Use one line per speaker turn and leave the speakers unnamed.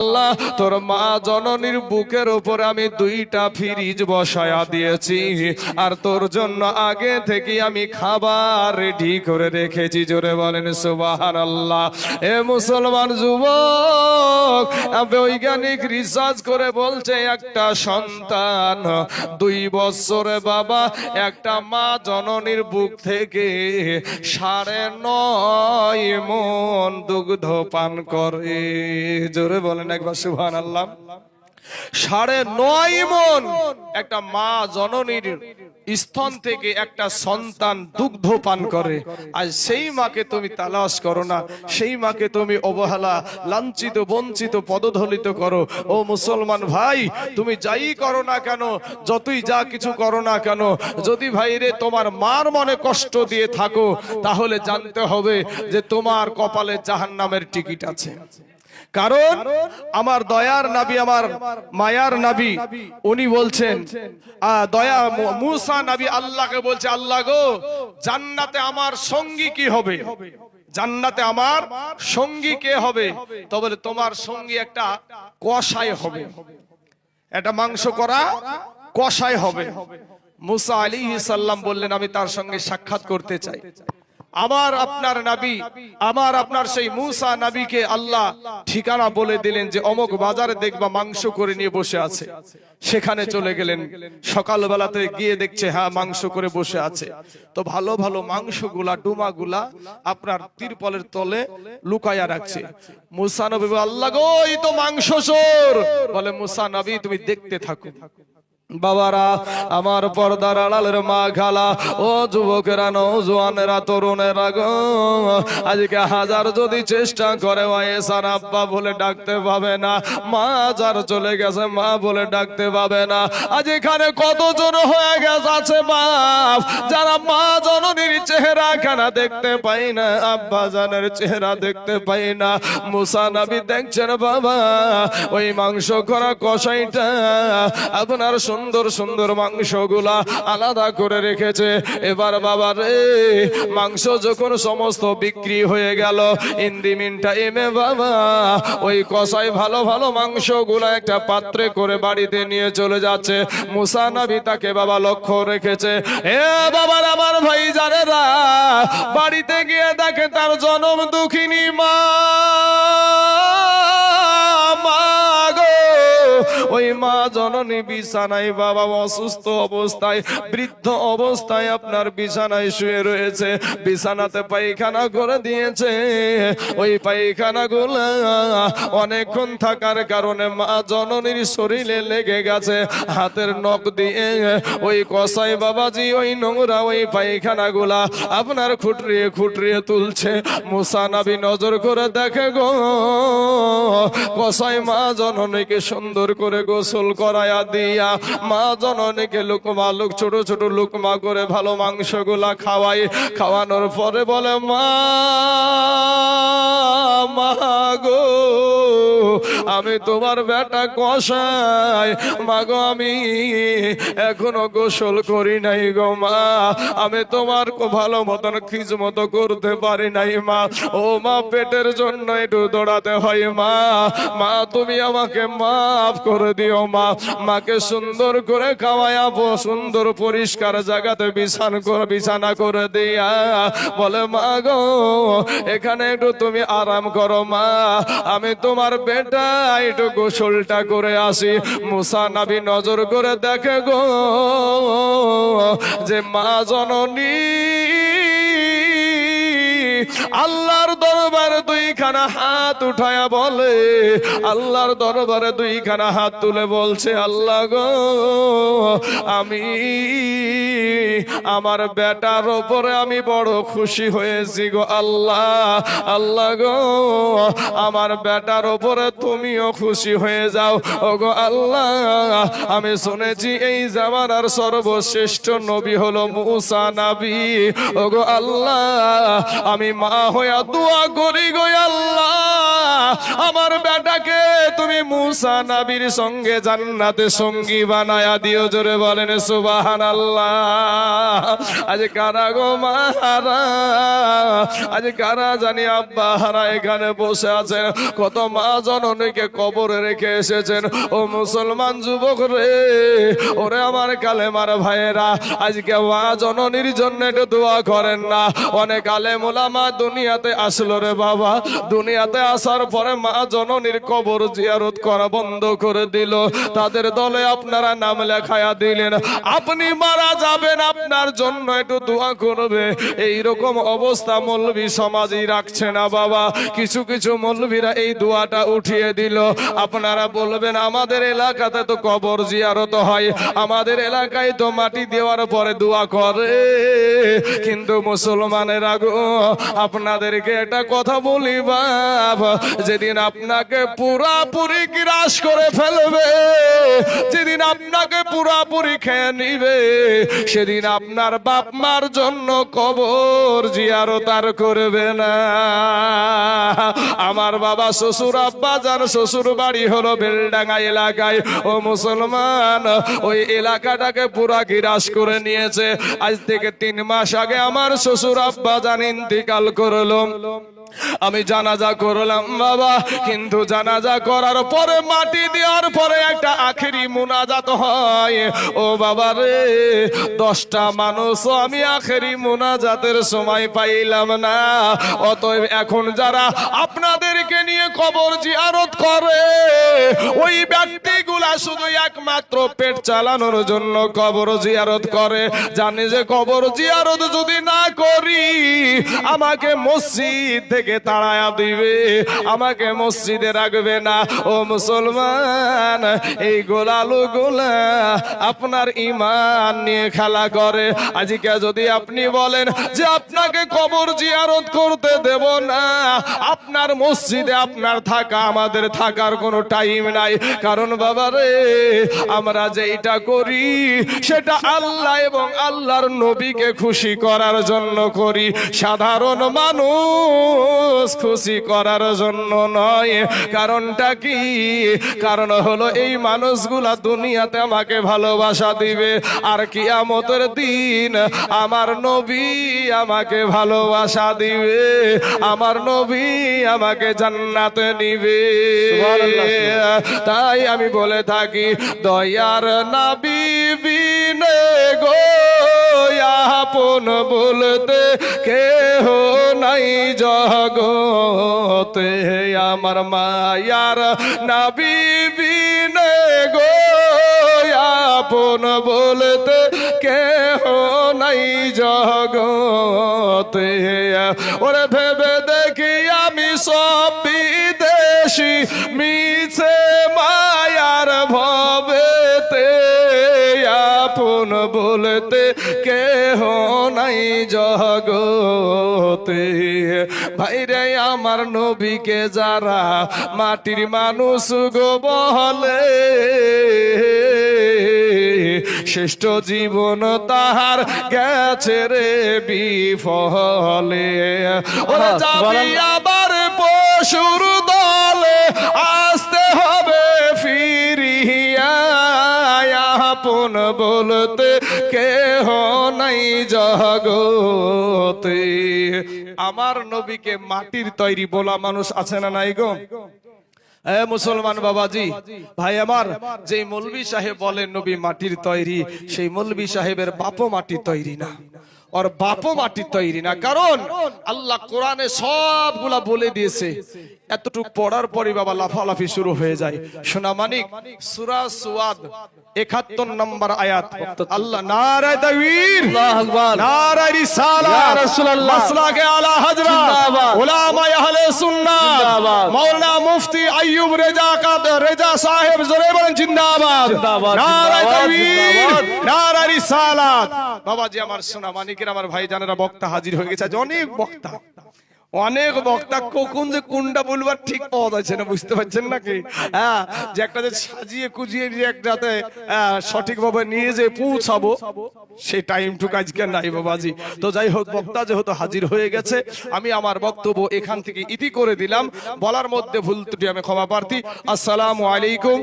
আল্লাহ তোর মা জননীর বুকের উপরে আমি 2টা ফ্রিজ বসায়া দিয়েছি, আর তোর জন্য আগে থেকে আমি খাবার রেডি করে রেখেছি। জোরে বলেন সুবহানাল্লাহ। এ মুসলমান যুবক, বৈজ্ঞানিক রিসার্চ করে বলছে একটা সন্তান 2 বছরে বাবা একটা মা জননীর বুক থেকে 9.5 মণ দুগ্ধ পান করে। জোরে বলেন একবার সুবহানাল্লাহ। 9.5 মণ একটা মা জননীর স্তন থেকে একটা সন্তান দুগ্ধ পান করে। আর সেই মাকে তুমি তালাশ করো না, সেই মাকে তুমি অবহেলা, লাঞ্ছিত, বঞ্চিত, পদদলিত করো। ও মুসলমান ভাই, তুমি যাই করো না কেন, যতই যা কিছু করো না কেন, যদি ভাই রে তোমার মার মনে কষ্ট দিয়ে থাকো, তাহলে জানতে হবে যে তোমার কপালে জাহান্নামের টিকিট আছে। কারণ আমার দয়ার নবী, আমার মায়ার নবী, উনি বলছেন দয়া মুসা নবী আল্লাহকে বলছে, আল্লাহ গো, জান্নাতে আমার সঙ্গী কি হবে? জান্নাতে আমার সঙ্গী কে হবে? তো বলে তোমার সঙ্গী একটা কসাই হবে, একটা মাংস করা কসাই হবে। মুসা আলাইহিস সালাম বললেন আমি তার সঙ্গে সাক্ষাৎ করতে চাই। আমার আপনার নবী, আমার আপনার সেই মুসা নবীকে আল্লাহ ঠিকানা বলে দিলেন যে অমুক বাজারে দেখবা মাংস করে নিয়ে বসে আছে। সেখানে চলে গেলেন, সকালবেলাতে গিয়ে দেখছে হ্যাঁ মাংস করে বসে আছে। তো ভালো ভালো মাংসগুলা, ডুমাগুলা আপনার তিরপলের তলে লুকায়া রাখছে। মুসা নবী আল্লাহ গো, এই তো মাংস চোর। বলে মুসা নবী তুমি দেখতে থাকো। বাবারা, আমার পর্দার আড়ালের মা খালা, ও যুবকেরা, নওজোয়ানেরা, তরুণেরা গো, আজকে হাজার যদি চেষ্টা করে ওয়াইসার আব্বা বলে ডাকতে পাবে না, মা যার চলে গেছে মা বলে ডাকতে পাবে না। আজ এখানে কতজন হয়ে গেছে আছে বাপ, যারা মা জননীর চেহারা খানা দেখতে পাই না, আব্বা জানের চেহারা দেখতে পাই না। মুসা নবী দেখছেন বাবা, ওই মাংস করা কসাইটা আপনার সুন্দর সুন্দর মাংসগুলা আলাদা করে রেখেছে। এবার বাবা রে, মাংস যখন সমস্ত বিক্রি হয়ে গেল, ইন্দিমিনটা এমে বাবা ওই কসাই ভালো ভালো মাংসগুলা একটা পাত্রে করে বাড়িতে নিয়ে চলে যাচ্ছে। মুসা নবী তাকে বাবা লক্ষ্য রেখেছে। এ বাবা, আমার ভাই জানেরা, বাড়িতে গিয়ে দেখে তার জনম দুঃখিনী মা, ওই মা জননী বিছানায় বাবা অসুস্থ অবস্থায়, বৃদ্ধ অবস্থায় আপনার বিছানায় শুয়ে রয়েছে। বিছানাতে পায়খানা করে দিয়েছে। ওই পায়খানা গুলা অনেকক্ষণ থাকার কারণে মা জননীর শরীরে লেগে গেছে। হাতের নখ দিয়ে ওই কসাই বাবাজি ওই নোংরা ওই পায়খানা গুলা আপনার খুঁটরিয়ে খুঁটরিয়ে তুলছে। মুসা নবী নজর করে দেখে গো, কসাই মা জননীকে সুন্দর করে গোসল করায়া দিয়া মা জননীকে লুকমা ছোট ছোট লুকমা করে ভালো মাংসগুলা খাওয়াই। খাওয়ানোর পরে বলে মা গো, আমি তোমার বেটা কসাই, মা গো আমি এখনো গোসল করি নাই গো মা, আমি তোমার ভালো মতন খিজমত করতে পারি নাই মা। ও মা, পেটের জন্য একটু দৌড়াতে হয় মা, মা তুমি আমাকে মাফ করে দিও মা। মাকে সুন্দর করে খাওয়ায়া সুন্দর পরিষ্কার জায়গাতে বিছানা করে দিয়া বলে মা গো, এখানে একটু তুমি আরাম করো মা, আমি তোমার বেটা একটু গোসলটা করে আসি। মুসা নবী নজর করে দেখে গো, যে মা জননী আল্লাহর দরবারে 2খানা হাত উঠায়া বলে, আল্লাহর দরবারে 2খানা হাত তুলে বলছে, আল্লাহ গো, আমি আমার বেটার উপরে আমি বড় খুশি হয়েছি গো আল্লাহ। আল্লাহ গো, আমার বেটার উপরে তুমিও খুশি হয়ে যাও ও গো আল্লাহ। আমি শুনেছি এই জামানার সর্বশ্রেষ্ঠ নবী হলো মুসা নবী। ও গো আল্লাহ, আমি মা হইয়া দোয়া করি গো আল্লাহ, আমার বেটাকে তুমি মুসা নবীর সঙ্গে জান্নাতে সঙ্গী বানায়া দিও। জোরে বলেন সুবহানাল্লাহ। আজ কারা গো মাহারা, আজ কারা জানি আব্বা হারা এখানে বসে আছেন, কত মা জননীকে কবরে রেখে এসেছেন। ও মুসলমান যুবক রে, ওরে আমার কালেমার ভাইয়েরা, আজকে মা জননীর জন্য একটু দোয়া করেন না। অনেক আলেম ওলামা দুনিয়াতে আসলো রে বাবা, দুনিয়াতে আসার পরে মা জননীর কবর জিয়ারত করা বন্ধ করে দিল। তাদের দলে আপনারা নাম লেখায়া দিলেন। আপনি মারা যাবেন, আপনার জন্য একটু দোয়া করবে, এইরকম অবস্থা মৌলবী সমাজই রাখছে না বাবা। কিছু কিছু মৌলবীরা এই দোয়াটা উঠিয়ে দিল। আপনারা বলবেন আমাদের এলাকাতে তো কবর জিয়ারত হয়, আমাদের এলাকায় তো মাটি দেওয়ার পরে দোয়া করে। কিন্তু মুসলমানেরা গো, আপনাদেরকে একটা কথা বলি বাপ, যেদিন আপনাকে পুরাপুরি গ্রাস করে ফেলবে, যেদিন আপনাকে পুরাপুরি খেয়ে নিবে, সেদিন আপনার বাপ মার জন্য কবর জিয়ারত আর করবে না। আমার বাবা শ্বশুর আব্বা যার শ্বশুর বাড়ি হলো বেলডাঙ্গা এলাকায়। ও মুসলমান, ওই এলাকাটাকে পুরা গ্রাস করে নিয়েছে। আজ থেকে 3 মাস আগে আমার শ্বশুর আব্বা জান ইন্তিকাল করলো। আমি জানাজা করলাম বাবা, কিন্তু জানাজা করার পরে মাটি দেওয়ার পরে একটা আখেরি মুনাজাত হয়। ও বাবা রে, 10টা মানুষও আমি আখেরি মুনাজাতের সময় পাইলাম না। অতএব এখন যারা আপনাদেরকে নিয়ে কবর জিয়ারত করে, ওই ব্যক্তিগুলা শুধু একমাত্র পেট চালানোর জন্য কবর জিয়ারত করে। জানি যে কবর জিয়ারত যদি না করি, আমাকে মসজিদ থেকে তাড়ায়া দিবে, আমাকে মসজিদে রাখবে না। ও মুসলমান, এই গোলালু গোলা আপনার ঈমান নিয়ে খেলা করে। আজকে যদি আপনি বলেন যে আপনাকে কবর জিয়ারত করতে দেব না, আপনার মসজিদে আপনার থাকা, আমাদের থাকার কোনো টাইম নাই। কারণ বাবা রে, আমরা যেটা করি সেটা আল্লাহ এবং আল্লাহর নবীকে খুশি করার জন্য করি, সাধারণ মানুষ খুশি করার জন্য নয়। কারণটা কি? কারণ হলো এই মানুষগুলা দুনিয়াতে আমাকে ভালোবাসা দিবে, আর কিয়ামতের দিন আমার নবী আমাকে ভালোবাসা দিবে, আমার নবী আমাকে জান্নাতে নিবে। তাই আমি বলে থাকি, দয়ার নবী বিনে গো আপন বলতে কেহ নাই জগতে, আমার মায়ার নবী বিনে গো আপন বলতে কেহ নাই জগতে। ওরে ভেবে দেখি আমি সব বিদেশি, মিছে মায়ার ভবেতে আপন বলতে কেহ নাই জগতে। ভাইরে আমার নবীকে যারা মাটির মানুষ গো বলে, শ্রেষ্ঠ জীবন তাহার গেছে রে বিফলে। ওরে যাবি আবার পশুর দলে, আসতে হবে ফিরিয়া, আপন বলতে কেহ নাই জগতে। আমার নবীকে মাটির তৈরি বলা মানুষ আছে না নাই গো? মুসলমান বাবাজি ভাই আমার, যে মৌলভী সাহেব বলেন নবী মাটির তৈরি, সেই মৌলভী সাহেবের বাপও মাটির তৈরি না, और बापो माटी तैरी ना। कारण আল্লাহ কোরআনে সবগুলা বলে দিয়েছে। এতটুক পড়ার পরে বাবা লাফালাফি শুরু হয়ে যায়। সোনা মানিক সূরা সুয়াদ ৭১ নম্বর আয়াত, আল্লাহ নারায়ে তাকবীর, আল্লাহু আকবার, নারায়ে রিসালাত, ইয়া রাসূলুল্লাহ, মাসলাকে আলা হযরত, জিন্দাবাদ, উলামা আহলে সুন্নাহ, জিন্দাবাদ, মাওলানা মুফতি আইয়ুব রেজা সাহেব, জোরে বলেন জিন্দাবাদ, জিন্দাবাদ, নারায়ে তাকবীর, নারায়ে রিসালাত। বাবাজি আমার সোনা মানিকের আমার ভাইজানেরা বক্তা হাজির হয়ে গেছে, অনেক বক্তা। অনেক বক্তা কখন যে কোনটা বলবার ঠিক পাওয়া যাচ্ছে না, বুঝতে পারছেন নাকি? হ্যাঁ, যে একটা যে সাজিয়ে কুজিয়ে যে একটাতে সঠিকভাবে নিয়ে যে পৌঁছাবো সেই টাইমটুকু আজকে নাই বাবাজি। তো যাই হোক, বক্তা যেহেতু হাজির হয়ে গেছে, আমি আমার বক্তব্য এখান থেকে ইতি করে দিলাম। বলার মধ্যে ভুল ত্রুটি আমি ক্ষমা প্রার্থী। আসসালামু আলাইকুম।